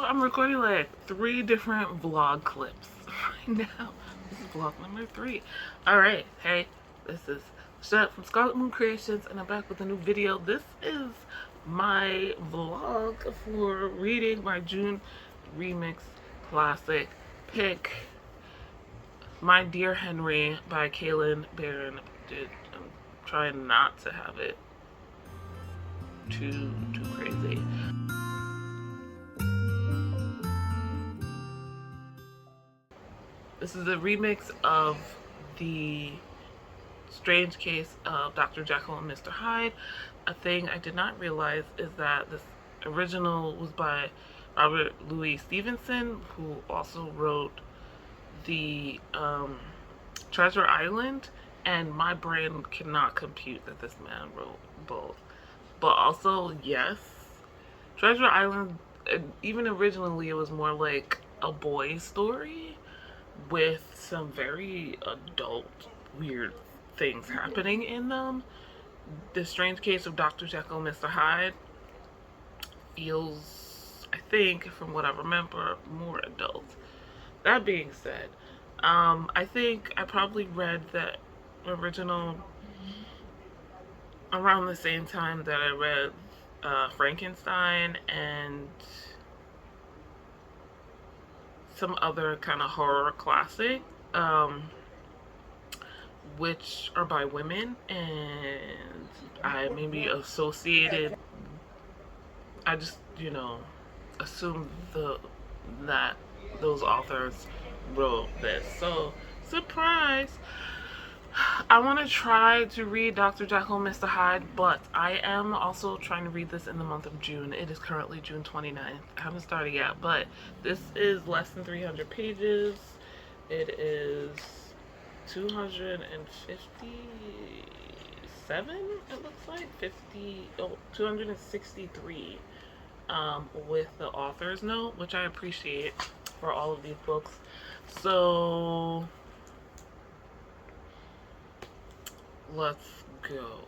I'm recording like 3 different vlog clips right now. This is vlog number 3. Alright, hey, this is Lashette from Scarlet Moon Creations, and I'm back with a new video. This is my vlog for reading my June Remix classic pick, My Dear Henry by Kaylin Barron. I'm trying not to have it too crazy. This is a remix of the Strange Case of Dr. Jekyll and Mr. Hyde. A thing I did not realize is that this original was by Robert Louis Stevenson, who also wrote the Treasure Island, and my brain cannot compute that this man wrote both. But also, yes, Treasure Island, even originally it was more like a boy's story with some very adult, weird things happening in them. The Strange Case of Dr. Jekyll and Mr. Hyde feels, I think, from what I remember, more adult. That being said, I think I probably read the original around the same time that I read Frankenstein and some other kind of horror classic, which are by women, and I maybe associated, I just, assumed that those authors wrote this. So, surprise! I want to try to read Dr. Jekyll and Mr. Hyde, but I am also trying to read this in the month of June. It is currently June 29th. I haven't started yet, but this is less than 300 pages. It is 257, it looks like, 263 with the author's note, which I appreciate for all of these books. So let's go.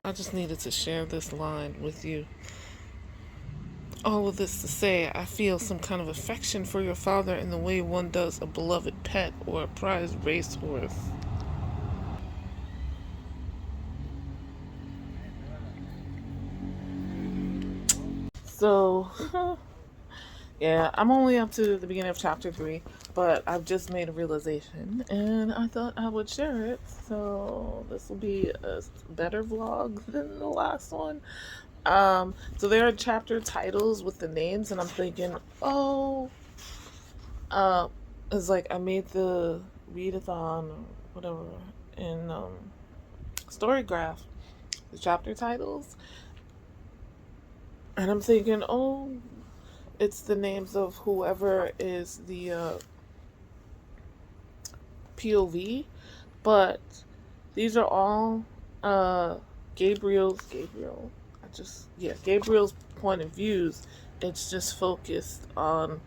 I just needed to share this line with you. All of this to say, I feel some kind of affection for your father in the way one does a beloved pet or a prized racehorse. So, yeah, I'm only up to the beginning of chapter 3, but I've just made a realization, and I thought I would share it, so this will be a better vlog than the last one. So there are chapter titles with the names, and I'm thinking, it's like I made the readathon or whatever in Storygraph, the chapter titles, and I'm thinking, it's the names of whoever is the POV, but these are all Gabriel's point of views. It's just focused on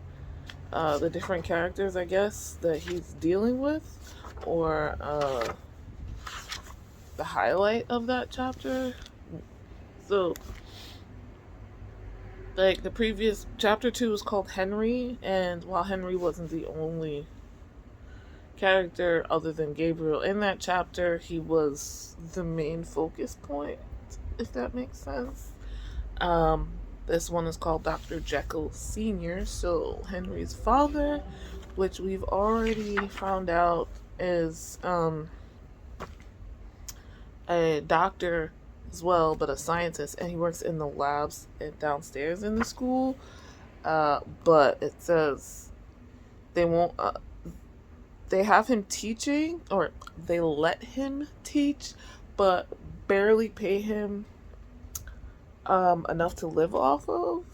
the different characters, I guess, that he's dealing with, or the highlight of that chapter. So, like, the previous chapter 2 was called Henry, and while Henry wasn't the only character other than Gabriel in that chapter, he was the main focus point, if that makes sense. This one is called Dr. Jekyll Sr., so Henry's father, which we've already found out is a doctor as well, but a scientist, and he works in the labs and downstairs in the school. But it says they won't. They have him teaching, or they let him teach, but barely pay him enough to live off of.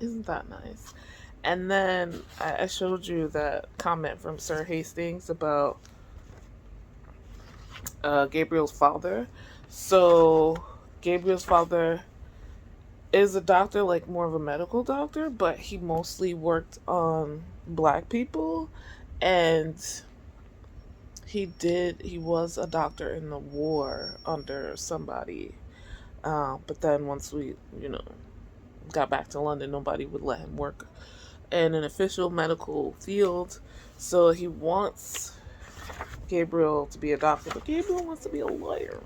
Isn't that nice? And then I showed you that comment from Sir Hastings about Gabriel's father. So Gabriel's father is a doctor, like more of a medical doctor, but he mostly worked on black people, and he was a doctor in the war under somebody. But then once we, got back to London, nobody would let him work in an official medical field. So he wants Gabriel to be a doctor, but Gabriel wants to be a lawyer.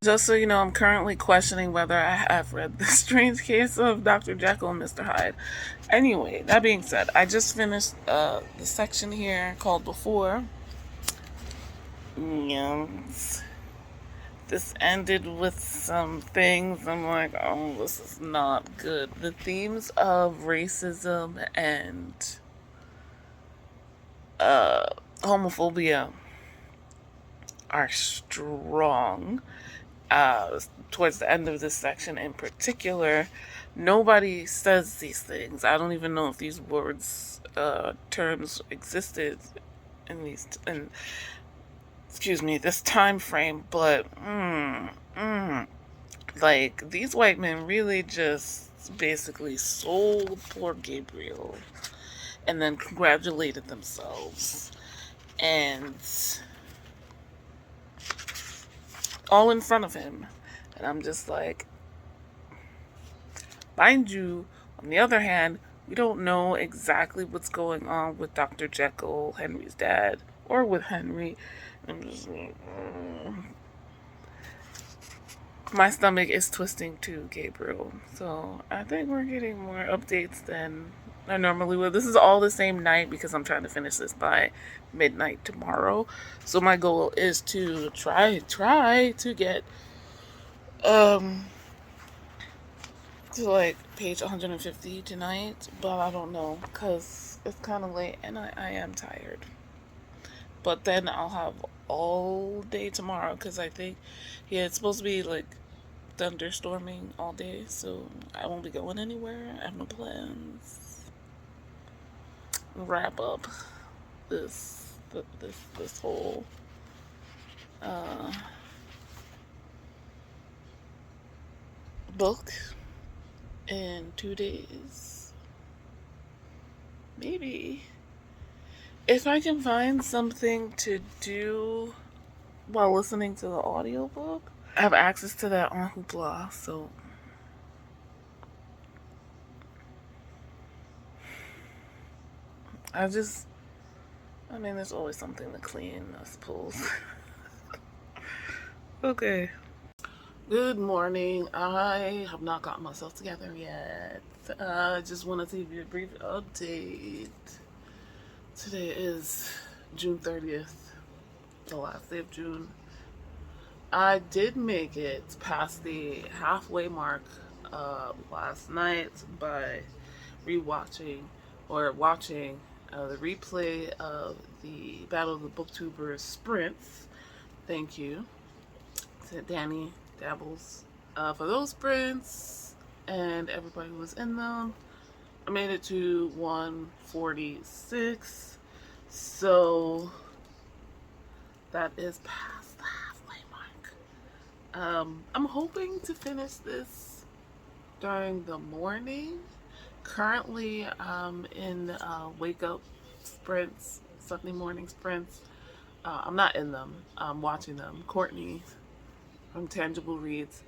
Just so you know, I'm currently questioning whether I have read The Strange Case of Dr. Jekyll and Mr. Hyde. Anyway, that being said, I just finished the section here called Before. Yes. This ended with some things I'm like, oh, this is not good. The themes of racism and homophobia are strong. Towards the end of this section in particular, nobody says these things. I don't even know if these words, terms existed in this time frame, but like, these white men really just basically sold poor Gabriel and then congratulated themselves, and all in front of him. And I'm just like, mind you, on the other hand, we don't know exactly what's going on with Dr. Jekyll, Henry's dad, or with Henry. I'm just like, my stomach is twisting too, Gabriel. So I think we're getting more updates than I normally would. This is all the same night because I'm trying to finish this by midnight tomorrow. So my goal is to try to get to like page 150 tonight, but I don't know because it's kind of late and I am tired. But then I'll have all day tomorrow because I think it's supposed to be like thunderstorming all day, so I won't be going anywhere. I have no plans. Wrap up this whole book in 2 days. Maybe if I can find something to do while listening to the audiobook. I have access to that on Hoopla, so there's always something to clean, I suppose. Okay. Good morning. I have not gotten myself together yet. I just wanted to give you a brief update. Today is June 30th, the last day of June. I did make it past the halfway mark last night by watching the replay of the Battle of the Booktubers sprints. Thank you to Danny Dabbles for those sprints and everybody who was in them. I made it to 146, so that is past the halfway mark. I'm hoping to finish this during the morning. Currently, I'm in wake up sprints, Sunday morning sprints. I'm not in them. I'm watching them. Courtney from Tangible Reads,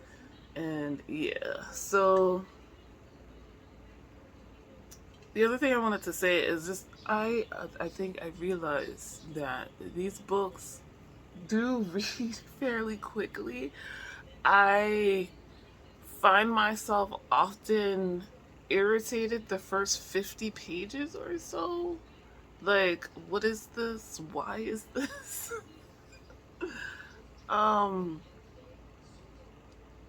and yeah. So the other thing I wanted to say is just I think I realized that these books do read fairly quickly. I find myself often irritated the first 50 pages or so. Like, what is this? Why is this? Um,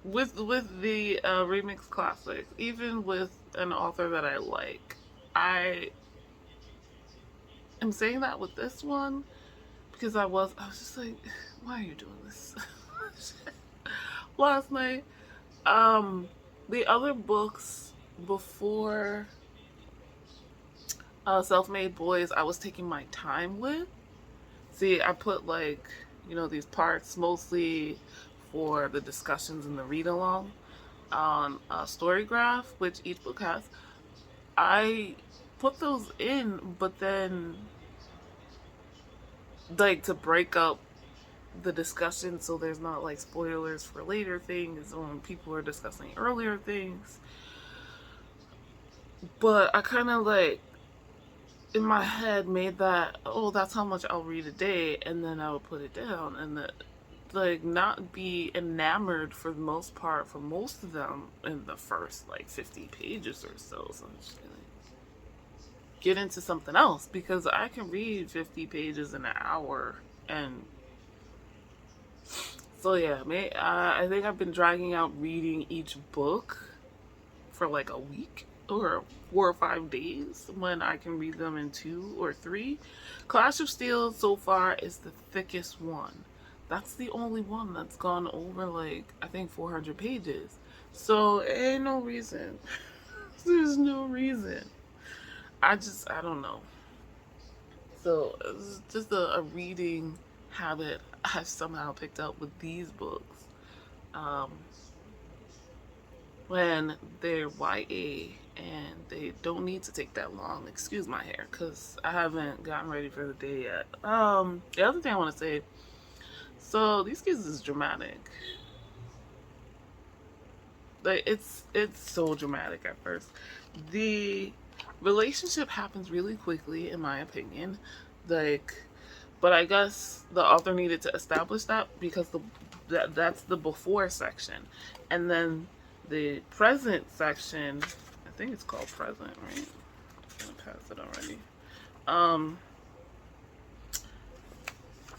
with the remix classics, even with an author that I like, I am saying that with this one because I was just like, why are you doing this last night? Um, the other books before Self-Made Boys, I was taking my time with. See, I put like, these parts mostly for the discussions in the read-along on Storygraph, which each book has. I put those in, but then like to break up the discussion so there's not like spoilers for later things when people are discussing earlier things. But I kind of like in my head made that, oh, that's how much I'll read a day, and then I would put it down and like not be enamored for the most part for most of them in the first like 50 pages or so. So I'm just gonna get into something else because I can read 50 pages in an hour. And so yeah, I think I've been dragging out reading each book for like a week or 4 or 5 days when I can read them in 2 or 3. Clash of Steel so far is the thickest one. That's the only one that's gone over like I think 400 pages. So ain't no reason. There's no reason. I don't know. So it's just a reading habit I've somehow picked up with these books. When they're YA and they don't need to take that long. Excuse my hair because I haven't gotten ready for the day yet. The other thing I want to say, so these kids is dramatic. Like it's so dramatic at first. The relationship happens really quickly, in my opinion. Like, but I guess the author needed to establish that because that's the before section, and then the present section. I think it's called present, right? I'm gonna pass it already.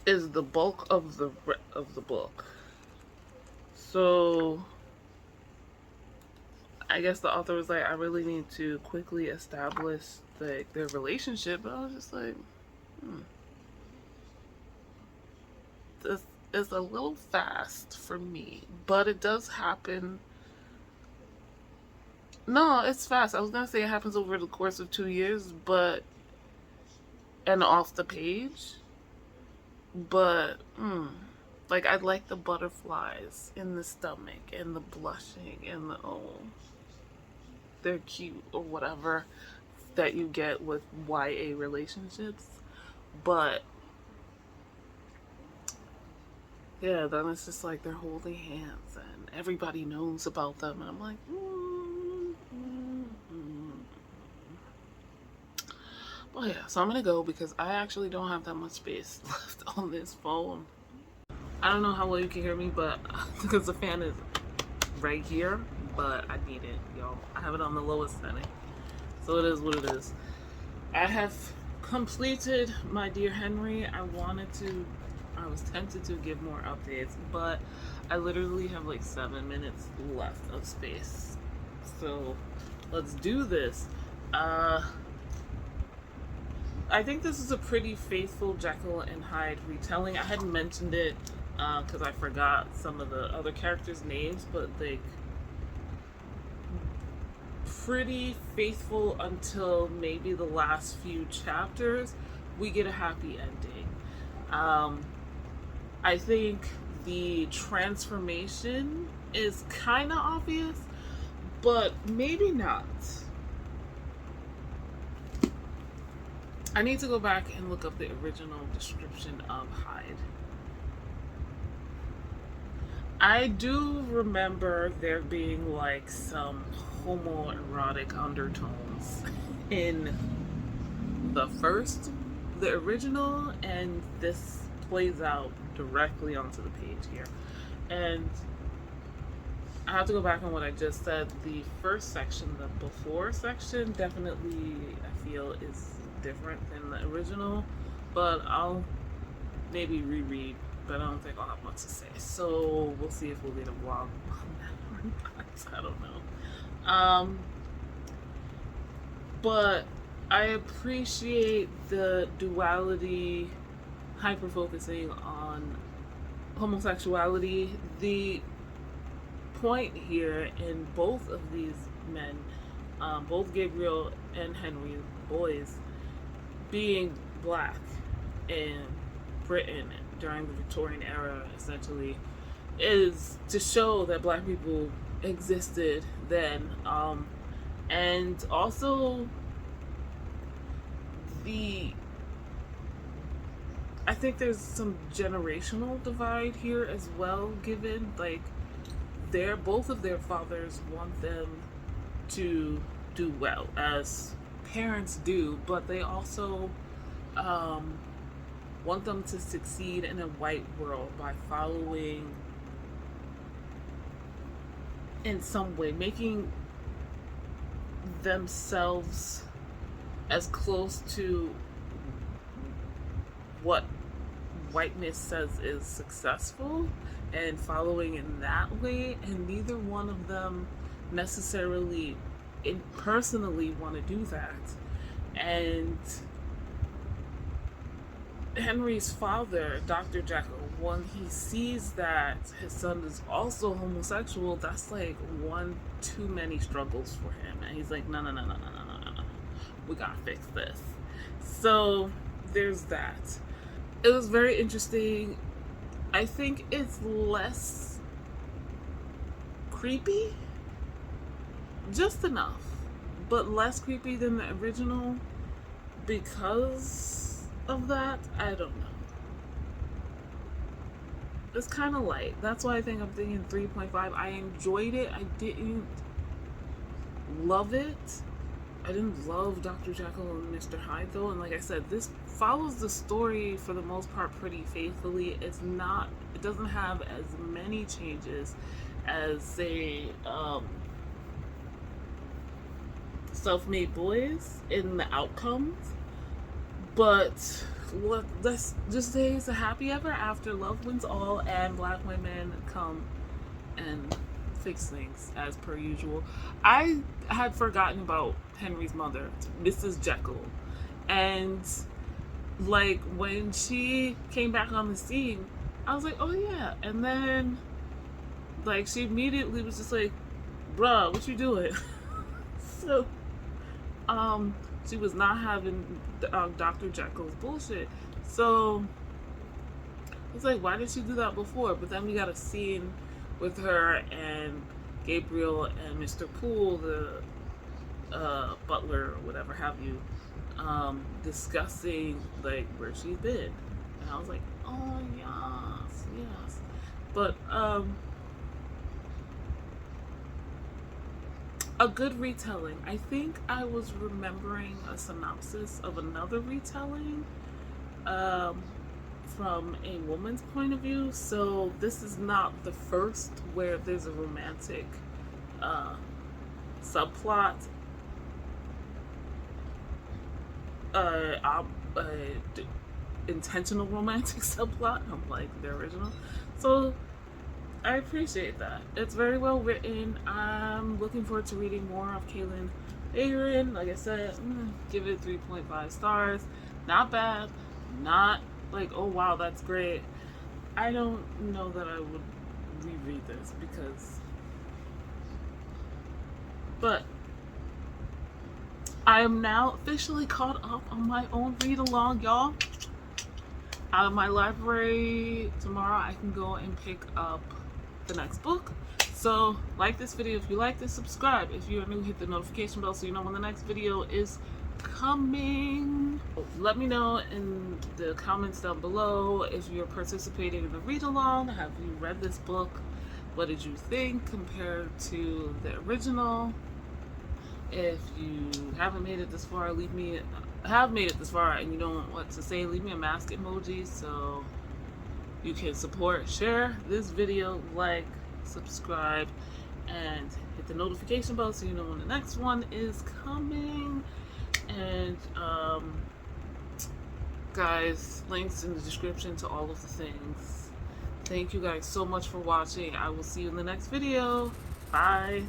Is the bulk of the book. So I guess the author was like, I really need to quickly establish like their relationship. But I was just like, this is a little fast for me, but it does happen. No, it's fast. I was gonna say it happens over the course of 2 years, but and off the page. But like I like the butterflies in the stomach and the blushing and the they're cute or whatever that you get with YA relationships. But yeah, then it's just like they're holding hands and everybody knows about them, and I'm like, Well, yeah, so I'm gonna go because I actually don't have that much space left on this phone. I don't know how well you can hear me, but because the fan is right here, but I need it, y'all. I have it on the lowest setting, so it is what it is. I have completed my Dear Henry. I was tempted to give more updates, but I literally have like 7 minutes left of space. So let's do this. I think this is a pretty faithful Jekyll and Hyde retelling. I hadn't mentioned it because I forgot some of the other characters' names, but like pretty faithful until maybe the last few chapters. We get a happy ending. I think the transformation is kind of obvious, but maybe not. I need to go back and look up the original description of Hyde. I do remember there being like some homoerotic undertones in the original, and this plays out directly onto the page here. And I have to go back on what I just said. The first section, the before section, definitely I feel is different than the original, but I'll maybe reread but I don't think I'll have much to say. So we'll see if we'll get a vlog on that or not. I don't know. But I appreciate the duality, hyper focusing on homosexuality. The point here in both of these men, both Gabriel and Henry, boys, being black in Britain during the Victorian era, essentially, is to show that black people existed then, and also I think there's some generational divide here as well, given like both of their fathers want them to do well, as parents do, but they also want them to succeed in a white world by following, in some way, making themselves as close to what whiteness says is successful and following in that way, and neither one of them necessarily personally want to do that. And Henry's father, Dr. Jekyll, when he sees that his son is also homosexual, that's like one too many struggles for him, and he's like, no, we gotta fix this. So there's that. It was very interesting. I think it's less creepy, just enough, but less creepy than the original because of that. I don't know. It's kind of light. That's why I think I'm thinking 3.5. I enjoyed it. I didn't love it. I didn't love Dr. Jekyll and Mr. Hyde though, and like I said, this follows the story for the most part pretty faithfully. It doesn't have as many changes as, say, Self-Made Boys in the outcomes, but let's just say it's a happy ever after, love wins all, and black women come and fix things as per usual. I had forgotten about Henry's mother, Mrs. Jekyll, and like when she came back on the scene, I was like, oh yeah. And then like she immediately was just like, bruh, what you doing? So she was not having Dr. Jekyll's bullshit. So it's like, why did she do that before? But then we got a scene with her and Gabriel and Mr. Poole, the butler or whatever have you, discussing like where she's been, and I was like, oh yes. But a good retelling. I think I was remembering a synopsis of another retelling from a woman's point of view, so this is not the first where there's a romantic subplot, intentional romantic subplot, unlike the original. So I appreciate that. It's very well written. I'm looking forward to reading more of Kaylin Aaron. Like I said, give it 3.5 stars. Not bad. Not like, oh wow, that's great. I don't know that I would reread this but I am now officially caught up on my own read along, y'all. Out of my library tomorrow, I can go and pick up the next book. So like this video if you like this, subscribe if you are new, hit the notification bell so you know when the next video is coming. Let me know in the comments down below if you're participating in the read along. Have you read this book? What did you think compared to the original? If you haven't made it this far, and you don't know what to say, leave me a mask emoji so you can support, share this video, like, subscribe, and hit the notification bell so you know when the next one is coming. And guys, links in the description to all of the things. Thank you guys so much for watching. I will see you in the next video. Bye.